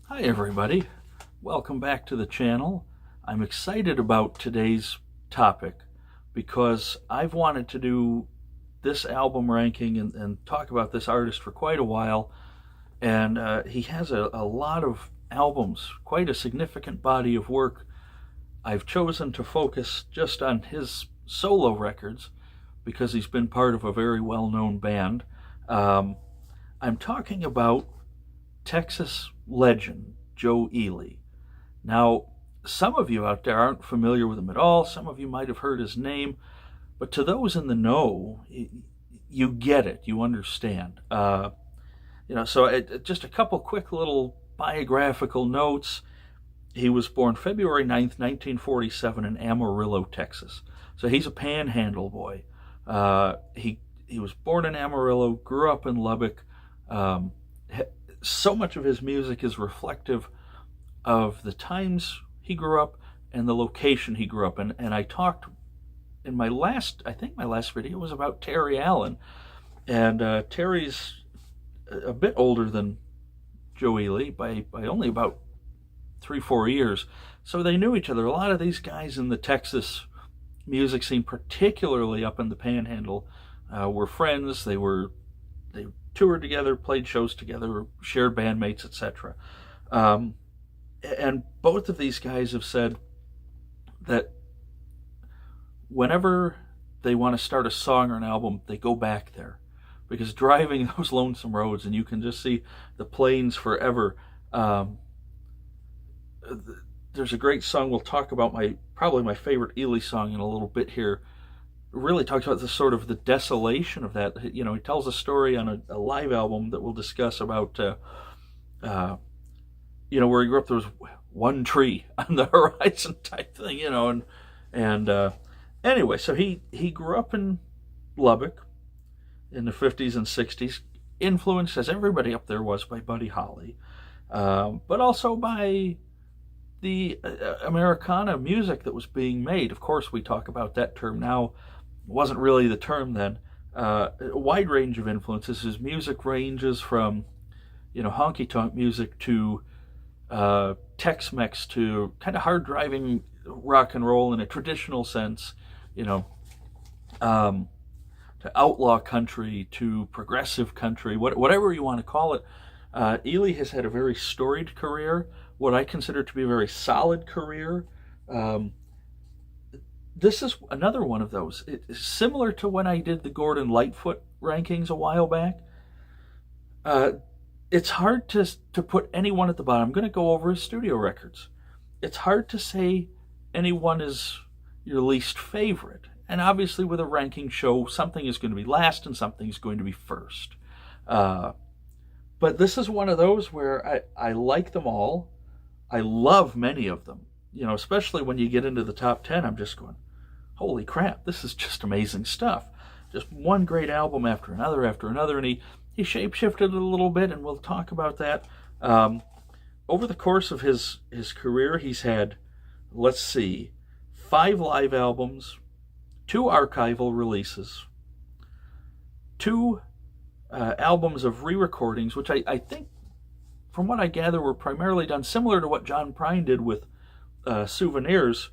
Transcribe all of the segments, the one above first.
Hi everybody, welcome back to the channel. I'm excited about today's topic because I've wanted to do this album ranking and talk about this artist for quite a while, and he has a lot of albums, quite a significant body of work. I've chosen to focus just on his solo records because he's been part of a very well-known band. I'm talking about Texas legend Joe Ely. Now, some of you out there aren't familiar with him at all. Some of you might have heard his name, but to those in the know, you get it. You understand. Just a couple quick little biographical notes. He was born February 9th, 1947 in Amarillo, Texas. So he's a panhandle boy. He was born in Amarillo, grew up in Lubbock. So much of his music is reflective of the times he grew up and the location he grew up in. And I talked in my last video was about Terry Allen. And Terry's a bit older than Joe Ely by only about 3-4 years. So they knew each other. A lot of these guys in the Texas music scene, particularly up in the Panhandle, were friends. They toured together, played shows together, shared bandmates, etc. And both of these guys have said that whenever they want to start a song or an album, they go back there. Because driving those lonesome roads, and you can just see the plains forever. There's a great song, we'll talk about probably my favorite Ely song in a little bit here. Really talks about the sort of the desolation of that. He tells a story on a live album that we'll discuss about, where he grew up. There was one tree on the horizon type thing, anyway, so he grew up in Lubbock in the 50s and 60s, influenced, as everybody up there was, by Buddy Holly, but also by the Americana music that was being made. Of course, we talk about that term now. It wasn't really the term then. A wide range of influences. His music ranges from, honky tonk music to Tex-Mex to kind of hard driving rock and roll in a traditional sense, to outlaw country, to progressive country, whatever you want to call it. Ely has had a very storied career, what I consider to be a very solid career. This is another one of those. It's similar to when I did the Gordon Lightfoot rankings a while back. It's hard to put anyone at the bottom. I'm going to go over his studio records. It's hard to say anyone is your least favorite. And obviously with a ranking show, something is going to be last and something is going to be first. But this is one of those where I like them all. I love many of them. Especially when you get into the top 10, I'm just going, holy crap, this is just amazing stuff. Just one great album after another, and he shape-shifted a little bit, and we'll talk about that. Over the course of his career, he's had, 5 live albums, 2 archival releases, 2 albums of re-recordings, which I think, from what I gather, were primarily done similar to what John Prine did with Souvenirs.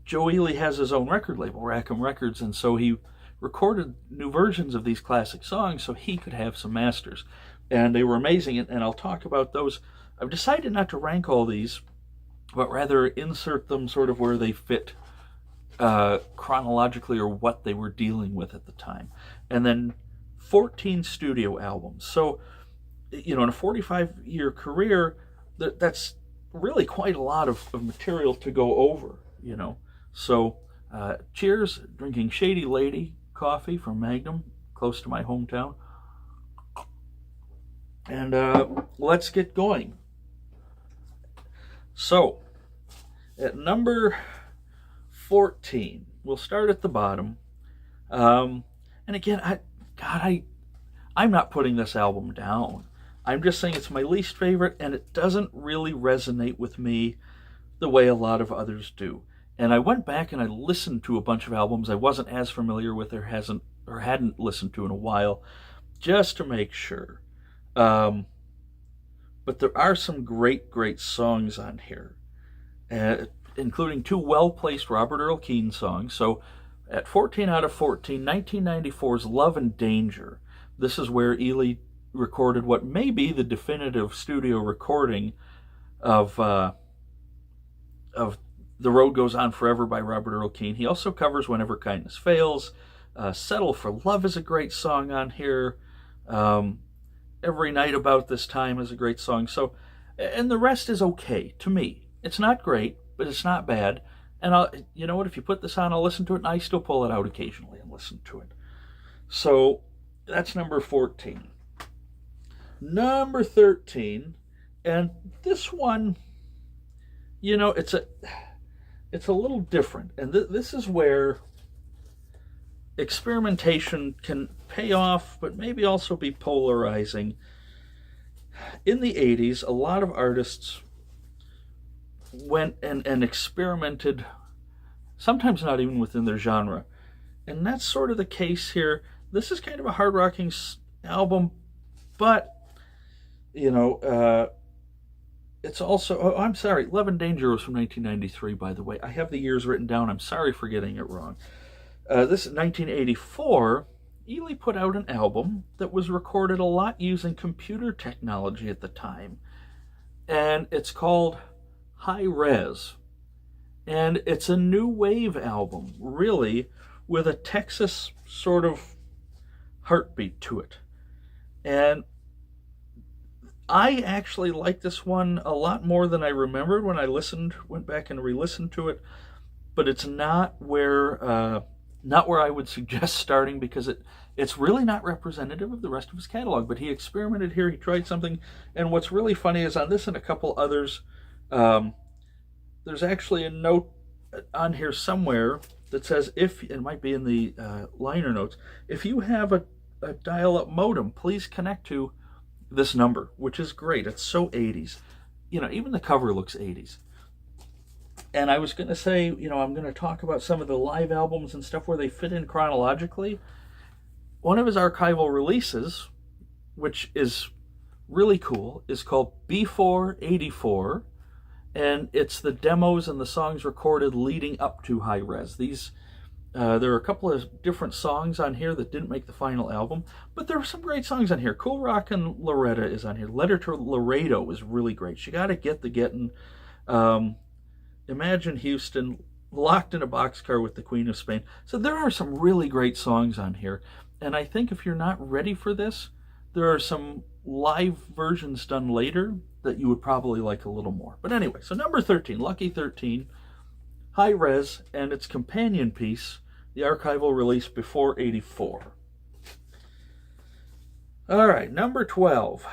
Joe Ely has his own record label, Rackham Records, and so he recorded new versions of these classic songs so he could have some masters. And they were amazing, and I'll talk about those. I've decided not to rank all these, but rather insert them sort of where they fit chronologically or what they were dealing with at the time. And then 14 studio albums. So, in a 45-year career, that's really quite a lot of material to go over, So, cheers, drinking Shady Lady coffee from Magnum, close to my hometown. And let's get going. So, at number 14, we'll start at the bottom. And again, I'm not putting this album down. I'm just saying it's my least favorite, and it doesn't really resonate with me the way a lot of others do. And I went back and I listened to a bunch of albums I wasn't as familiar with or hadn't listened to in a while, just to make sure. but there are some great songs on here, including 2 well-placed Robert Earl Keen songs. So at 14 out of 14, 1994's Love and Danger. This is where Ely recorded what may be the definitive studio recording of The Road Goes On Forever by Robert Earl Keen. He also covers Whenever Kindness Fails. Settle for Love is a great song on here. Every Night About This Time is a great song. So, and the rest is okay to me. It's not great, but it's not bad. And you know what? If you put this on, I'll listen to it, and I still pull it out occasionally and listen to it. So that's number 14. Number 13, and this one, you know, it's a little different, and this is where experimentation can pay off, but maybe also be polarizing. In the 80s, a lot of artists went and experimented, sometimes not even within their genre. And that's sort of the case here. This is kind of a hard-rocking album, but, you know, it's also, oh, I'm sorry, Love and Danger was from 1993, by the way. I have the years written down. I'm sorry for getting it wrong. This is 1984. Ely put out an album that was recorded a lot using computer technology at the time. And it's called High Res. And it's a new wave album, really, with a Texas sort of heartbeat to it. And I actually like this one a lot more than I remembered when I went back and re-listened to it. But it's not where I would suggest starting, because it's really not representative of the rest of his catalog. But he experimented here, he tried something, and what's really funny is on this and a couple others, there's actually a note on here somewhere that says, it might be in the liner notes, if you have a dial-up modem, please connect to this number, which is great. It's so 80s. You know, even the cover looks 80s. And I was going to say, you know, I'm going to talk about some of the live albums and stuff where they fit in chronologically. One of his archival releases, which is really cool, is called B484, and it's the demos and the songs recorded leading up to High Res. There are a couple of different songs on here that didn't make the final album, but there are some great songs on here. Cool Rockin' Loretta is on here. Letter to Laredo is really great. You got to get the getting. Imagine Houston, Locked in a Boxcar with the Queen of Spain. So there are some really great songs on here. And I think if you're not ready for this, there are some live versions done later that you would probably like a little more. But anyway, so number 13, Lucky 13, High Res, and its companion piece, the archival release before 84. All right, number 12.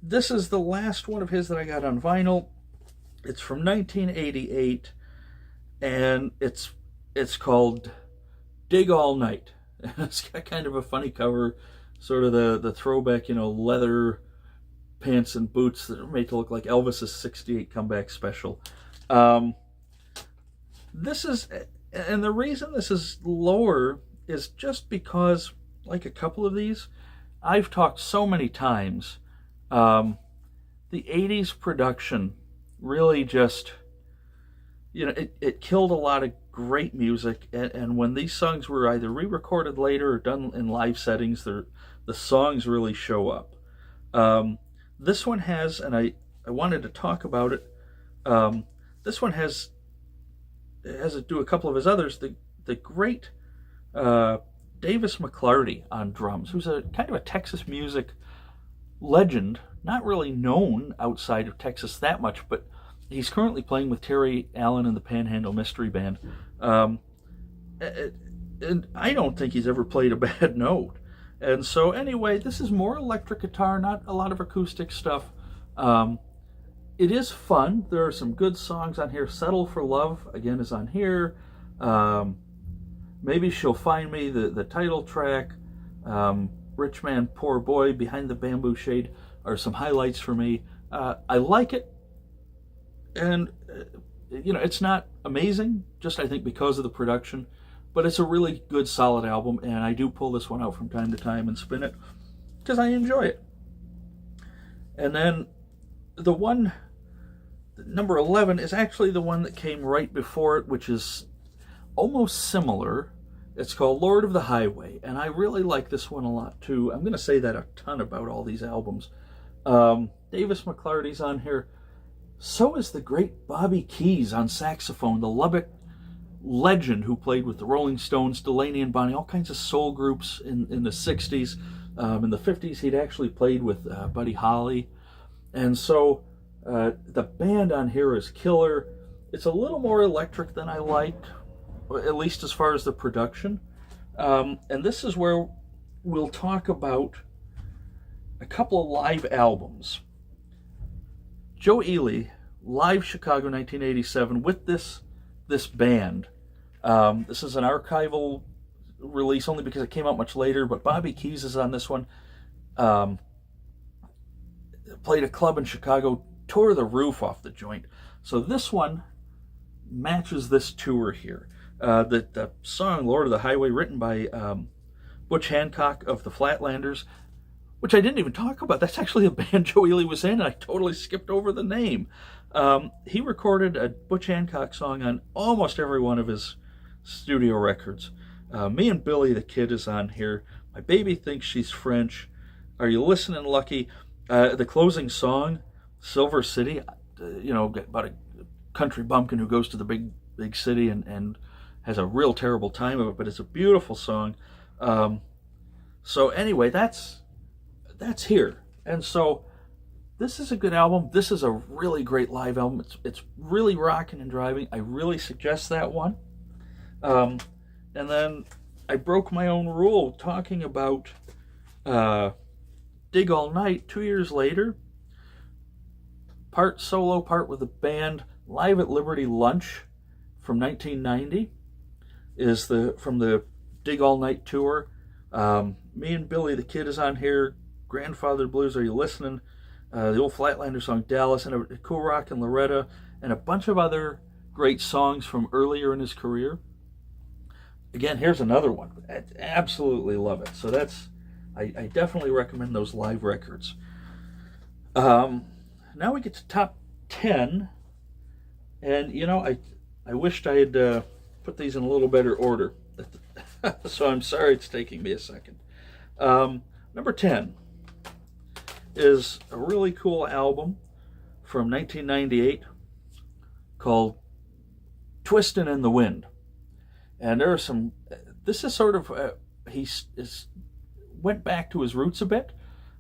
This is the last one of his that I got on vinyl. It's from 1988, and it's called Dig All Night. It's got kind of a funny cover, sort of the throwback, you know, leather pants and boots that are made to look like Elvis's 68 comeback special. This is, and the reason this is lower is just because, like a couple of these, I've talked so many times, the 80s production really just, you know, it killed a lot of great music, and when these songs were either re-recorded later or done in live settings, the songs really show up. This one has, and I wanted to talk about it, this one has to do a couple of his others, the great Davis McClarty on drums, who's a kind of a Texas music legend, not really known outside of Texas that much, but he's currently playing with Terry Allen and the Panhandle Mystery Band. And I don't think he's ever played a bad note. And so anyway, this is more electric guitar, not a lot of acoustic stuff. It is fun. There are some good songs on here. Settle for Love, again, is on here. Maybe She'll Find Me, the title track. Rich Man, Poor Boy, Behind the Bamboo Shade are some highlights for me. I like it, and you know, it's not amazing, just I think because of the production, but it's a really good, solid album, and I do pull this one out from time to time and spin it because I enjoy it. And then the one, number 11, is actually the one that came right before it, which is almost similar. It's called Lord of the Highway, and I really like this one a lot too. I'm going to say that a ton about all these albums. Davis McClarty's on here. So is the great Bobby Keys on saxophone, the Lubbock legend who played with the Rolling Stones, Delaney and Bonnie, all kinds of soul groups in the 60s. In the 50s, he'd actually played with Buddy Holly. And so the band on here is killer. It's a little more electric than I like, at least as far as the production. And this is where we'll talk about a couple of live albums. Joe Ely, live Chicago 1987 with this band. This is an archival release only because it came out much later, but Bobby Keys is on this one. Played a club in Chicago, tore the roof off the joint. So this one matches this tour here. The song Lord of the Highway, written by Butch Hancock of the Flatlanders, which I didn't even talk about. That's actually a band Joe Ely was in, and I totally skipped over the name. He recorded a Butch Hancock song on almost every one of his studio records. Me and Billy the Kid is on here. My Baby Thinks She's French. Are You Listening, Lucky? The closing song, Silver City, about a country bumpkin who goes to the big city and has a real terrible time of it, but it's a beautiful song. So anyway, that's here. And so this is a good album. This is a really great live album. It's really rocking and driving. I really suggest that one. And then I broke my own rule talking about Dig All Night 2 years later. Part solo, part with the band. Live at Liberty Lunch from 1990 is from the Dig All Night tour. Me and Billy the Kid is on here. Grandfather Blues, Are You Listening? The old Flatlander song Dallas, and a Cool Rock and Loretta, and a bunch of other great songs from earlier in his career. Again, here's another one. I absolutely love it. So I definitely recommend those live records. Now we get to top 10, and I wished I had put these in a little better order. So I'm sorry it's taking me a second. Number 10 is a really cool album from 1998 called Twistin' in the Wind. And there are some, this is sort of, went back to his roots a bit.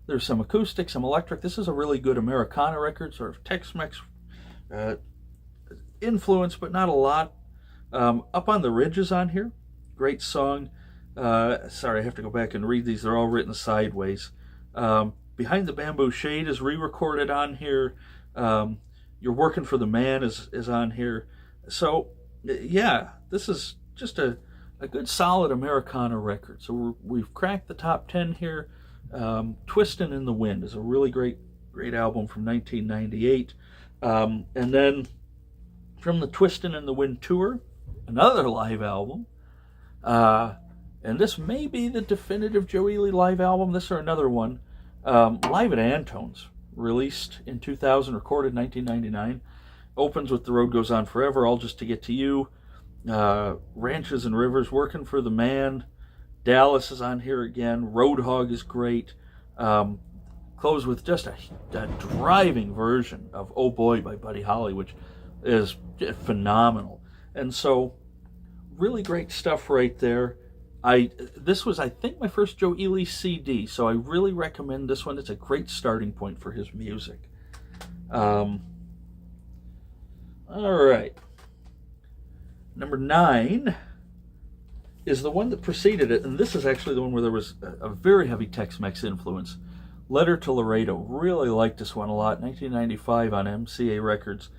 There's some acoustic, some electric. This is a really good Americana record, sort of Tex-Mex influence, but not a lot. Up on the Ridge is on here. Great song. Sorry, I have to go back and read these. They're all written sideways. Behind the Bamboo Shade is re-recorded on here. You're Working for the Man is on here. So, yeah, this is just a good solid Americana record. So we've cracked the top 10 here. Twistin' in the Wind is a really great album from 1998. And then from the Twistin' in the Wind tour, another live album. And this may be the definitive Joe Ely live album. This or another one. Live at Antone's, released in 2000, recorded in 1999. Opens with The Road Goes On Forever, All Just to Get to You. Ranches and Rivers, Working for the Man. Dallas is on here again. Roadhog is great. Close with just a driving version of Oh Boy by Buddy Holly, which is phenomenal. And so, really great stuff right there. This was, I think, my first Joe Ely CD, so I really recommend this one. It's a great starting point for his music. All right. Number 9 is the one that preceded it, and this is actually the one where there was a very heavy Tex-Mex influence. Letter to Laredo. Really liked this one a lot. 1995 on MCA Records.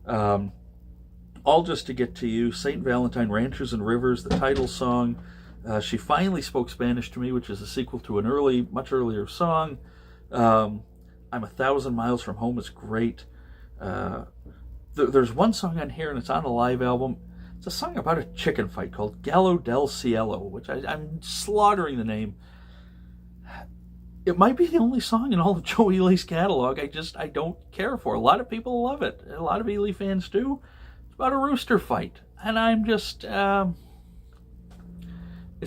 All Just to Get to You. St. Valentine, Ranchers and Rivers, the title song. She Finally Spoke Spanish to Me, which is a sequel to an much earlier song. I'm 1,000 Miles from Home is great. There's one song on here, and it's on a live album. It's a song about a chicken fight called Gallo del Cielo, which I'm slaughtering the name. It might be the only song in all of Joe Ely's catalog I don't care for. A lot of people love it. A lot of Ely fans do. It's about a rooster fight. And I'm just, it's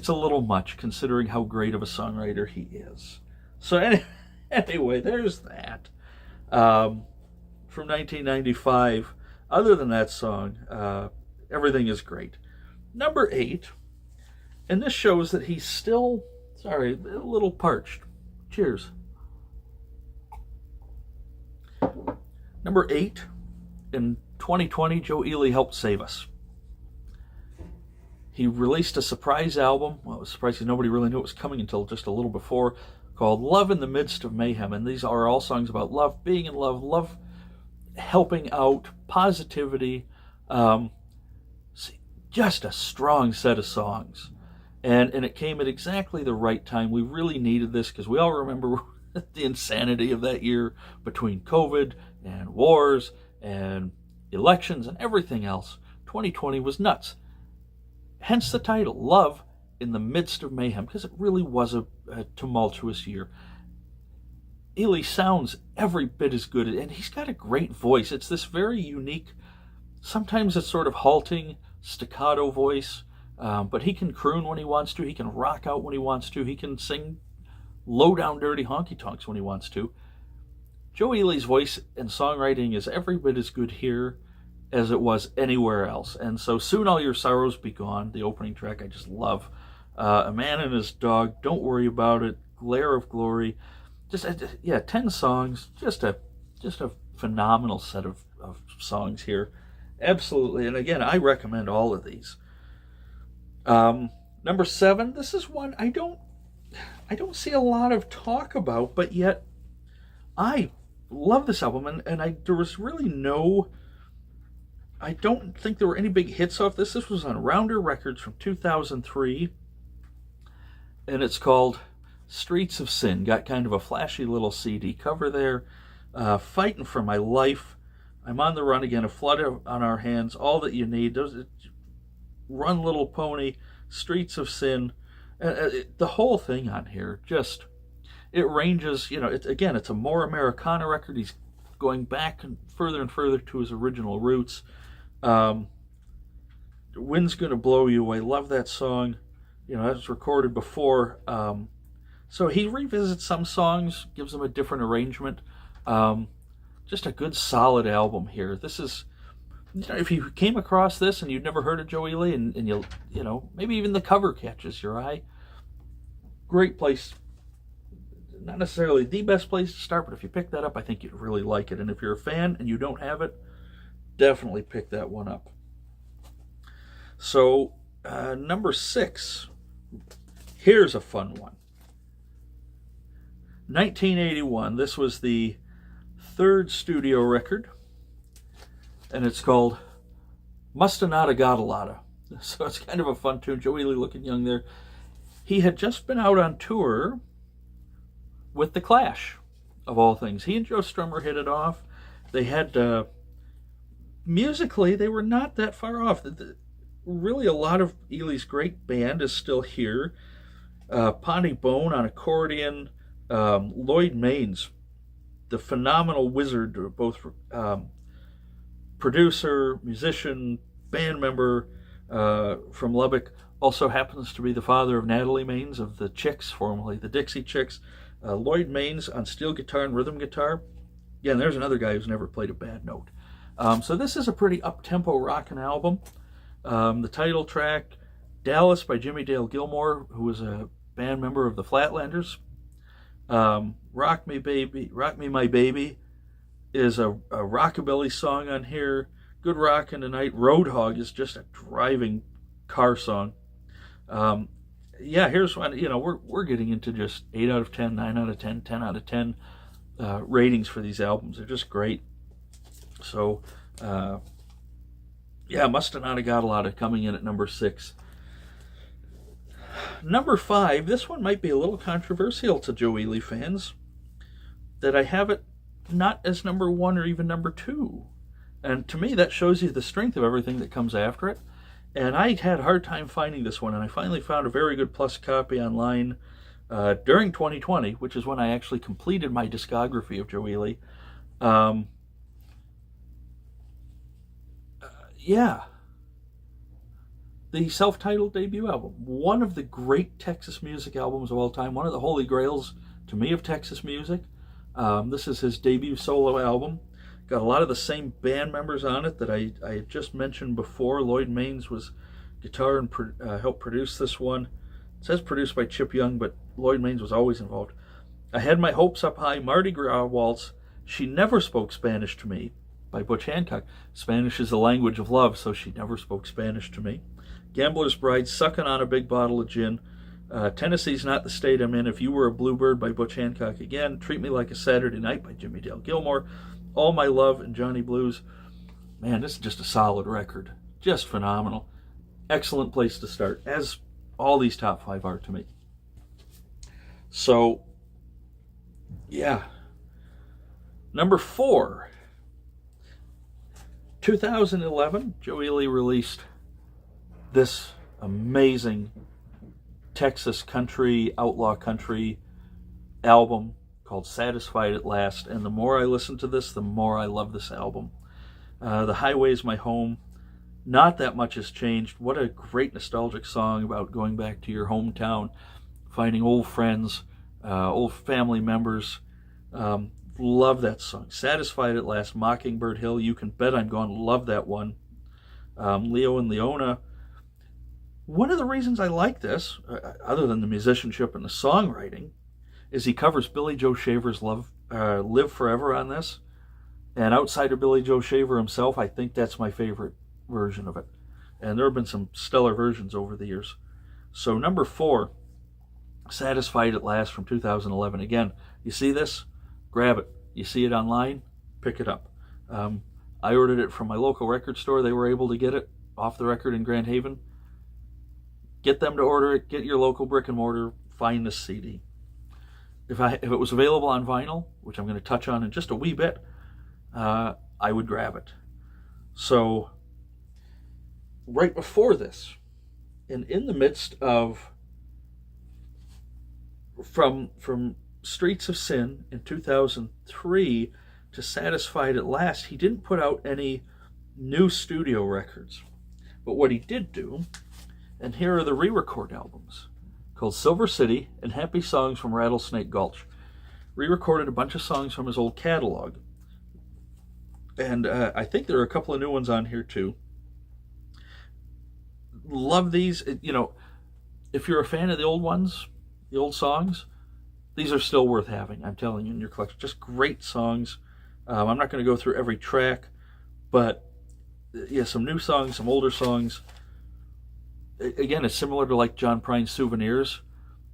a little much considering how great of a songwriter he is. So anyway, there's that. From 1995. Other than that song, everything is great. Number 8, and this shows that he's still, sorry, a little parched. Cheers. Number 8, in 2020, Joe Ely helped save us. He released a surprise album. Well, it was surprising. Nobody really knew it was coming until just a little before, called Love in the Midst of Mayhem. And these are all songs about love, being in love helping out, positivity. Just a strong set of songs. And it came at exactly the right time. We really needed this because we all remember the insanity of that year between COVID and wars and elections and everything else. 2020 was nuts. Hence the title, Love in the Midst of Mayhem, because it really was a tumultuous year. Ely sounds every bit as good, and he's got a great voice. It's this very unique, sometimes it's sort of halting, staccato voice. But he can croon when he wants to. He can rock out when he wants to. He can sing low-down, dirty honky-tonks when he wants to. Joe Ely's voice and songwriting is every bit as good here as it was anywhere else. And so Soon All Your Sorrows Be Gone, the opening track I just love. A Man and His Dog, Don't Worry About It, Glare of Glory. Just, 10 songs. Just a phenomenal set of songs here. Absolutely. And again, I recommend all of these. Number 7, this is one I don't see a lot of talk about, but yet I love this album, and there was really I don't think there were any big hits off this. This was on Rounder Records from 2003, and it's called Streets of Sin. Got kind of a flashy little CD cover there. Fighting for My Life, I'm on the Run Again, A Flood on Our Hands, All That You Need, Run Little Pony, Streets of Sin, the whole thing on here, just, it ranges, it's a more Americana record. He's going back and further to his original roots. Wind's Gonna Blow You Away, love that song. That was recorded before. So he revisits some songs, gives them a different arrangement. Just a good solid album here. This is, if you came across this and you'd never heard of Joe Ely, and maybe even the cover catches your eye, great place. Not necessarily the best place to start, but if you pick that up, I think you'd really like it. And if you're a fan and you don't have it, definitely pick that one up. So, number 6, here's a fun one. 1981, this was the 3rd studio record, and it's called Mustanata Gotta. So it's kind of a fun tune. Joe Ely looking young there. He had just been out on tour with The Clash, of all things. He and Joe Strummer hit it off. They had, musically, they were not that far off. Really, a lot of Ely's great band is still here. Ponty Bone on accordion, Lloyd Maines, the phenomenal wizard, both producer, musician, band member from Lubbock, also happens to be the father of Natalie Maines of the Chicks, formerly the Dixie Chicks. Lloyd Maines on steel guitar and rhythm guitar. Again, there's another guy who's never played a bad note. So this is a pretty up-tempo rockin' album. The title track, Dallas by Jimmy Dale Gilmore, who was a band member of the Flatlanders. Rock Me My Baby is a rockabilly song on here. Good Rockin' Tonight. Roadhog is just a driving car song. Here's one. We're getting into just 8 out of 10, 9 out of 10, 10 out of 10 ratings for these albums. They're just great. So, Mustanata Gotta coming in at number 6. Number 5, this one might be a little controversial to Joe Ely fans, that I have it not as number 1 or even number 2. And to me, that shows you the strength of everything that comes after it. And I had a hard time finding this one, and I finally found a very good plus copy online during 2020, which is when I actually completed my discography of Joe Ely. Yeah, the self-titled debut album, one of the great Texas music albums of all time, one of the holy grails to me of Texas music. This is his debut solo album. Got a lot of the same band members on it that I had just mentioned before. Lloyd Maines was guitar and helped produce this one. It says produced by Chip Young, but Lloyd Maines was always involved. I Had My Hopes Up High, Mardi Gras Waltz, She Never Spoke Spanish to Me by Butch Hancock. Spanish is the language of love, so she never spoke Spanish to me. Gambler's Bride, Sucking on a Big Bottle of Gin. Tennessee's Not the State I'm In, If You Were a Bluebird by Butch Hancock again. Treat Me Like a Saturday Night by Jimmy Dale Gilmore. All My Love and Johnny Blues. Man, this is just a solid record. Just phenomenal. Excellent place to start, as all these top 5 are to me. So, yeah. Number 4. 2011, Joe Ely released this amazing Texas country, outlaw country album called Satisfied at Last. And the more I listen to this, the more I love this album. The Highway is My Home. Not that much has changed. What a great nostalgic song about going back to your hometown, finding old friends, old family members. Love that song. Satisfied at Last, Mockingbird Hill, You Can Bet I'm Gone. Love that one. Leo and Leona. One of the reasons I like this, other than the musicianship and the songwriting, is he covers Billy Joe Shaver's Live Forever on this. And outside of Billy Joe Shaver himself, I think that's my favorite version of it. And there have been some stellar versions over the years. So number 4, Satisfied at Last from 2011. Again, you see this? Grab it. You see it online? Pick it up. I ordered it from my local record store. They were able to get it off the record in Grand Haven. Get them to order it. Get your local brick and mortar. Find this CD. If it was available on vinyl, which I'm going to touch on in just a wee bit, I would grab it. So, right before this, and in the midst of from Streets of Sin in 2003 to Satisfied at Last, he didn't put out any new studio records. But what he did do, and here are the re-record albums, called Silver City and Happy Songs from Rattlesnake Gulch. Re-recorded a bunch of songs from his old catalog. And I think there are a couple of new ones on here too. Love these. You know, if you're a fan of the old ones, the old songs, these are still worth having, I'm telling you, in your collection. Just great songs. I'm not going to go through every track, but yeah, some new songs, some older songs. Again, it's similar to like John Prine's Souvenirs.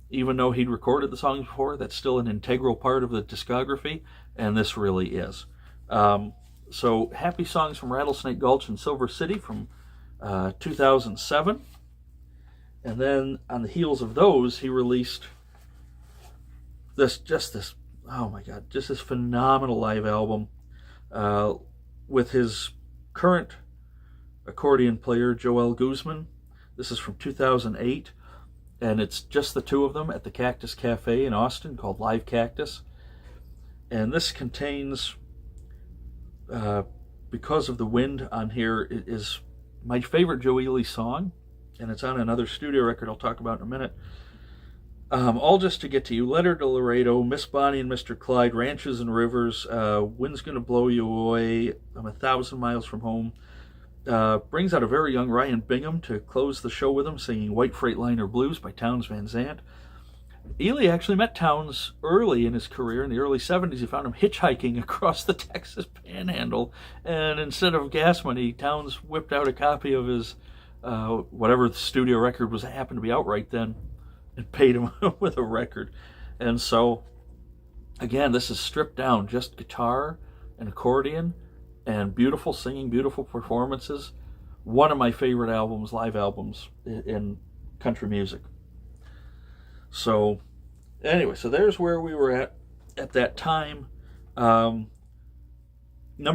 Even though he'd recorded the songs before, that's still an integral part of the discography, and this really is. So, Happy Songs from Rattlesnake Gulch and Silver City from 2007. And then on the heels of those, he released this phenomenal live album with his current accordion player, Joel Guzman. This is from 2008, and it's just the two of them at the Cactus Cafe in Austin called Live Cactus. And this contains, Because of the Wind on here, it is my favorite Joe Ely song, and it's on another studio record I'll talk about in a minute. All Just to Get to You, Letter to Laredo, Miss Bonnie and Mr. Clyde, Ranches and Rivers, Wind's Gonna Blow You Away, I'm 1,000 Miles from Home. Brings out a very young Ryan Bingham to close the show with him, singing White Freightliner Blues by Townes Van Zandt. Ely actually met Townes early in his career. In the early 70s, he found him hitchhiking across the Texas Panhandle, and instead of gas money, Townes whipped out a copy of his whatever the studio record was happened to be out right then, and paid him with a record. And so, again, this is stripped down, just guitar and accordion, and beautiful singing, beautiful performances. One of my favorite albums, live albums in country music. So, anyway, so there's where we were at that time. Number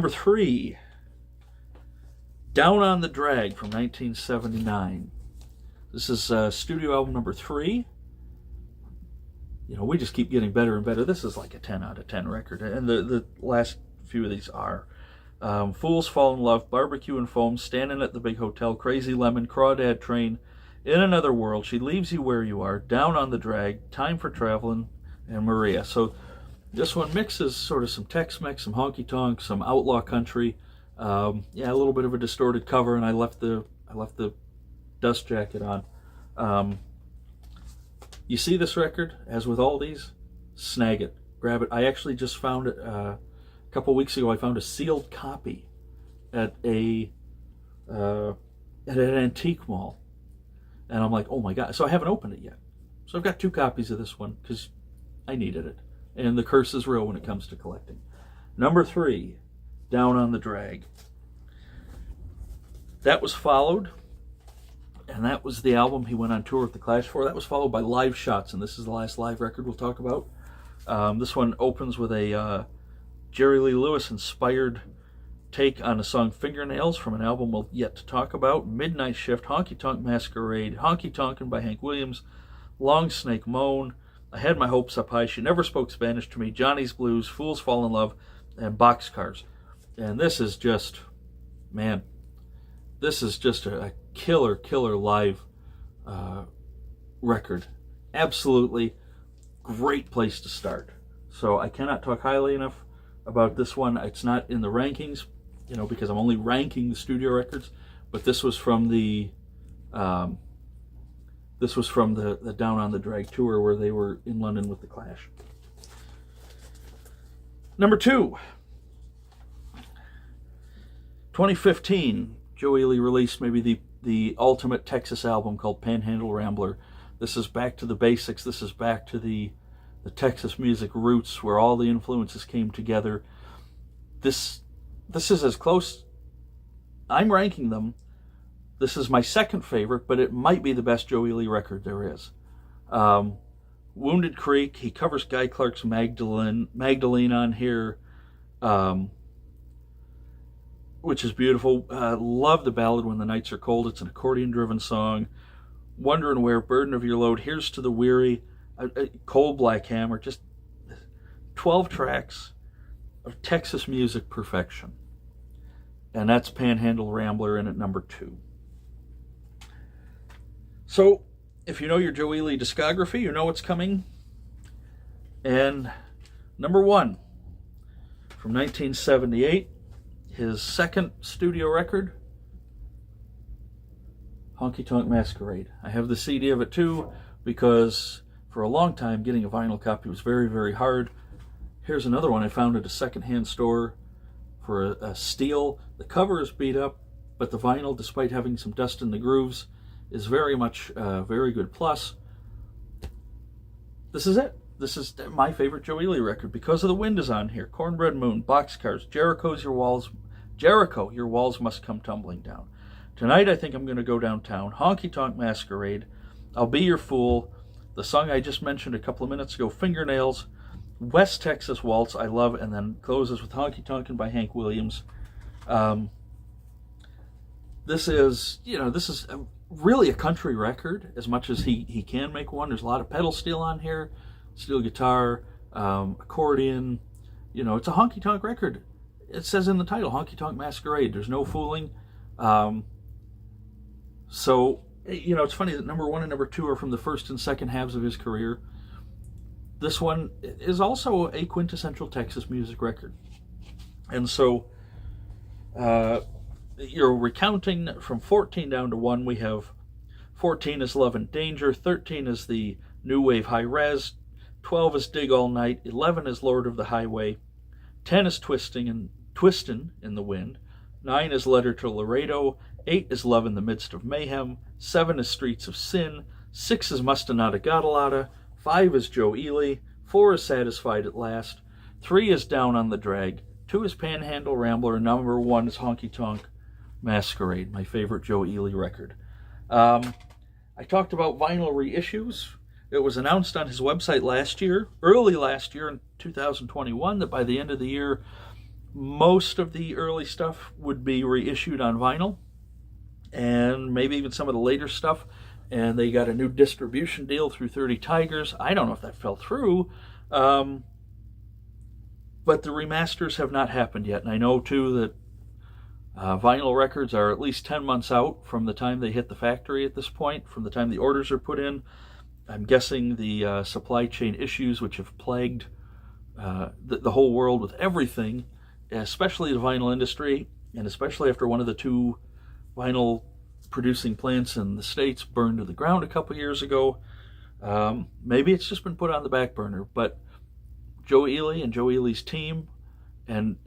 3, Down on the Drag from 1979. This is studio album number 3. we just keep getting better and better. This is like a 10 out of 10 record, and the last few of these are. Fools Fall in Love, Barbecue and Foam, Standing at the Big Hotel, Crazy Lemon, Crawdad Train, In Another World, She Leaves You Where You Are, Down on the Drag, Time for Travelin', and Maria. So this one mixes sort of some Tex-Mex, some honky-tonk, some outlaw country. Yeah, a little bit of a distorted cover, and I left the dust jacket on. You see this record, as with all these, snag it, grab it. I actually just found it a couple weeks ago. I found a sealed copy at an antique mall, and I'm like, oh my god! So I haven't opened it yet. So I've got 2 copies of this one because I needed it, and the curse is real when it comes to collecting. Number 3, Down on the Drag. That was followed, and that was the album he went on tour with the Clash for. That was followed by Live Shots, and this is the last live record we'll talk about. This one opens with a Jerry Lee Lewis inspired take on the song Fingernails from an album we'll yet to talk about. Midnight Shift, Honky Tonk Masquerade, Honky Tonkin' by Hank Williams, Long Snake Moan, I Had My Hopes Up High, She Never Spoke Spanish to Me, Johnny's Blues, Fools Fall in Love, and Boxcars. And this is just, man, this is just a killer live record. Absolutely great place to start. So I cannot talk highly enough about this one. It's not in the rankings, because I'm only ranking the studio records, but this was from the Down on the Drag tour where they were in London with the Clash. Number 2, 2015, Joe Ely released maybe the ultimate Texas album called Panhandle Rambler. This is back to the basics. This is back to the Texas music roots where all the influences came together. This is as close. I'm ranking them. This is my second favorite, but it might be the best Joe Ely record there is. Wounded Creek, he covers Guy Clark's Magdalene on here, which is beautiful. Love the ballad When the Nights Are Cold. It's an accordion-driven song. Wondering Where, Burden of Your Load, Here's to the Weary, Cold Black Hammer. Just 12 tracks of Texas music perfection. And that's Panhandle Rambler in at number 2. So, if you know your Joe Ely discography, you know what's coming. And number 1, from 1978, his second studio record, Honky Tonk Masquerade. I have the CD of it too, because for a long time getting a vinyl copy was very, very hard. Here's another one I found at a secondhand store for a steal. The cover is beat up, but the vinyl, despite having some dust in the grooves, is very much very good. Plus, this is it. This is my favorite Joe Ely record because of the wind is on here. Cornbread Moon, Boxcars, Jericho, Your Walls Must Come Tumbling Down. Tonight I Think I'm Gonna Go Downtown, Honky Tonk Masquerade, I'll Be Your Fool, the song I just mentioned a couple of minutes ago, Fingernails, West Texas Waltz, I love, and then closes with Honky Tonkin' by Hank Williams. This is really a country record, as much as he can make one. There's a lot of pedal steel on here, steel guitar, accordion. It's a honky tonk record. It says in the title, Honky Tonk Masquerade. There's no fooling. So, it's funny that number 1 and number 2 are from the first and second halves of his career. This one is also a quintessential Texas music record. And so, you're recounting from 14 down to 1. We have 14 is Love and Danger, 13 is the New Wave High Res, 12 is Dig All Night, 11 is Lord of the Highway, 10 is Twistin' in the Wind, 9 is Letter to Laredo, 8 is Love in the Midst of Mayhem, 7 is Streets of Sin, 6 is Mustanata Gadalata, 5 is Joe Ely, 4 is Satisfied at Last, 3 is Down on the Drag, 2 is Panhandle Rambler, and number 1 is Honky Tonk Masquerade, my favorite Joe Ely record. I talked about vinyl reissues. It was announced on his website early last year in 2021, that by the end of the year, most of the early stuff would be reissued on vinyl, and maybe even some of the later stuff. and they got a new distribution deal through 30 Tigers. I don't know if that fell through, but the remasters have not happened yet. And I know, too, that vinyl records are at least 10 months out from the time they hit the factory at this point, from the time the orders are put in. I'm guessing the supply chain issues which have plagued the whole world with everything, especially the vinyl industry, and especially after one of the two vinyl producing plants in the States burned to the ground a couple years ago. Maybe it's just been put on the back burner, but Joe Ely and Joe Ely's team and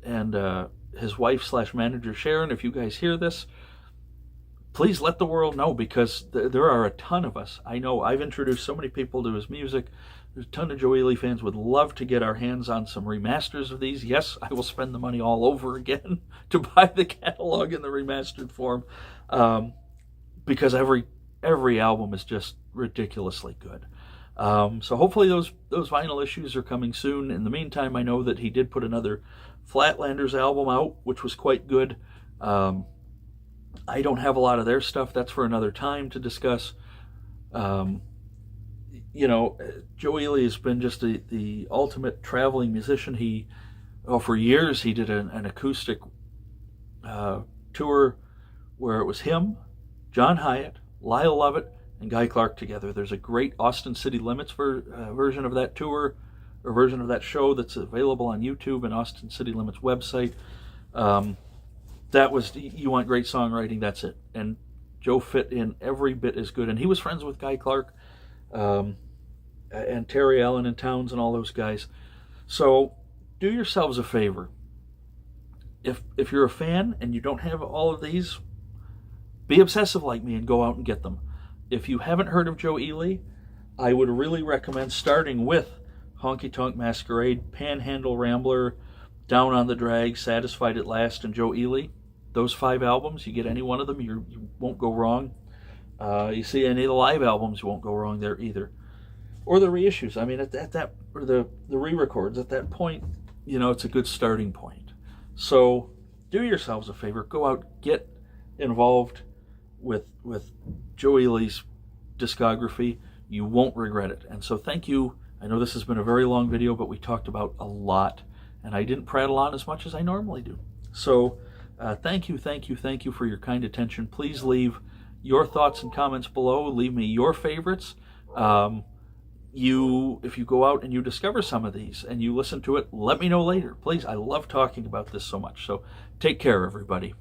his wife / manager Sharon, if you guys hear this, please let the world know, because there are a ton of us. I know I've introduced so many people to his music. There's a ton of Joe Ely fans would love to get our hands on some remasters of these. Yes, I will spend the money all over again to buy the catalog in the remastered form, because every album is just ridiculously good. So hopefully those vinyl issues are coming soon. In the meantime, I know that he did put another Flatlanders album out, which was quite good. I don't have a lot of their stuff. That's for another time to discuss. You know, Joe Ely has been just the ultimate traveling musician. For years, he did an acoustic tour where it was him, John Hyatt, Lyle Lovett, and Guy Clark together. There's a great Austin City Limits version of that tour, or version of that show, that's available on YouTube and Austin City Limits website. That was, you want great songwriting, that's it. And Joe fit in every bit as good. And he was friends with Guy Clark and Terry Allen and Towns and all those guys. So do yourselves a favor. If you're a fan and you don't have all of these, be obsessive like me and go out and get them. If you haven't heard of Joe Ely, I would really recommend starting with Honky Tonk Masquerade, Panhandle, Rambler, Down on the Drag, Satisfied at Last, and Joe Ely. Those 5 albums, you get any one of them, you won't go wrong. You see any of the live albums, you won't go wrong there either. Or the reissues. I mean, at that, or the re-records, at that point, you know, it's a good starting point. So do yourselves a favor, go out, get involved with Joe Ely's discography. You won't regret it. And so thank you. I know this has been a very long video, but we talked about a lot, and I didn't prattle on as much as I normally do. So thank you for your kind attention. Please leave your thoughts and comments below. Leave me your favorites. If you go out and you discover some of these and you listen to it, let me know later. Please, I love talking about this so much. So take care, everybody.